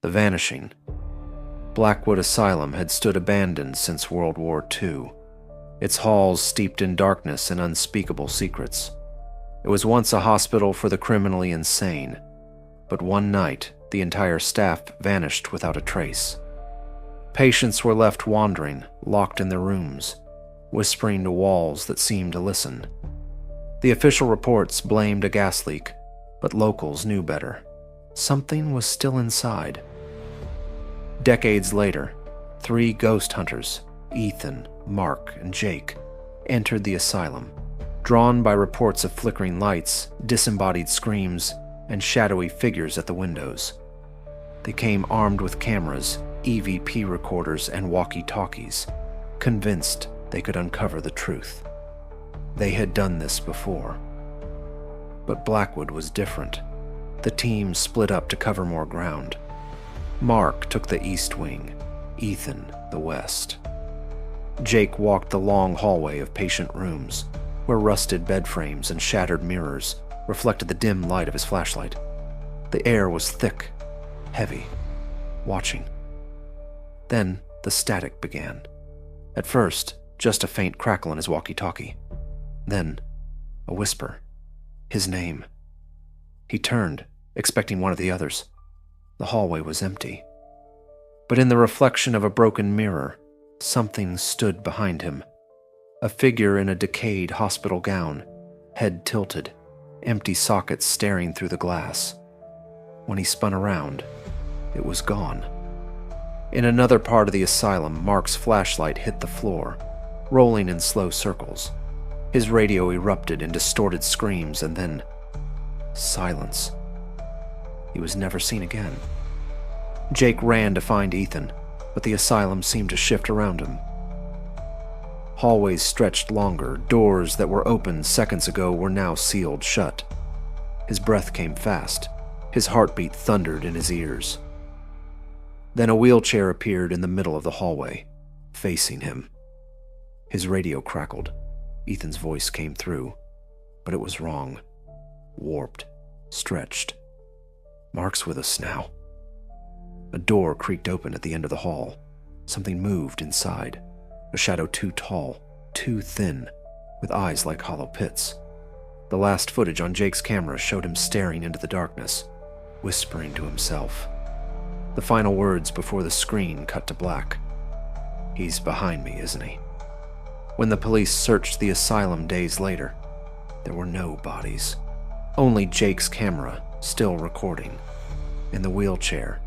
The Vanishing. Blackwood Asylum had stood abandoned since World War II, its halls steeped in darkness and unspeakable secrets. It was once a hospital for the criminally insane, but one night the entire staff vanished without a trace. Patients were left wandering, locked in their rooms, whispering to walls that seemed to listen. The official reports blamed a gas leak, but locals knew better. Something was still inside. Decades later, 3 ghost hunters, Ethan, Mark, and Jake, entered the asylum, drawn by reports of flickering lights, disembodied screams, and shadowy figures at the windows. They came armed with cameras, EVP recorders, and walkie-talkies, convinced they could uncover the truth. They had done this before. But Blackwood was different. The team split up to cover more ground. Mark took the east wing, Ethan the west. Jake walked the long hallway of patient rooms, where rusted bed frames and shattered mirrors reflected the dim light of his flashlight. The air was thick, heavy, watching. Then the static began. At first, just a faint crackle in his walkie-talkie. Then, a whisper. His name. He turned, expecting one of the others. The hallway was empty. But in the reflection of a broken mirror, something stood behind him. A figure in a decayed hospital gown, head tilted, empty sockets staring through the glass. When he spun around, it was gone. In another part of the asylum, Mark's flashlight hit the floor, rolling in slow circles. His radio erupted in distorted screams, and then silence. He was never seen again. Jake ran to find Ethan, but the asylum seemed to shift around him. Hallways stretched longer, doors that were open seconds ago were now sealed shut. His breath came fast, his heartbeat thundered in his ears. Then a wheelchair appeared in the middle of the hallway, facing him. His radio crackled. Ethan's voice came through, but it was wrong. Warped, stretched. Mark's with us now. A door creaked open at the end of the hall. Something moved inside. A shadow too tall, too thin, with eyes like hollow pits. The last footage on Jake's camera showed him staring into the darkness, whispering to himself. The final words before the screen cut to black. He's behind me, isn't he? When the police searched the asylum days later, there were no bodies. Only Jake's camera, still recording. In the wheelchair,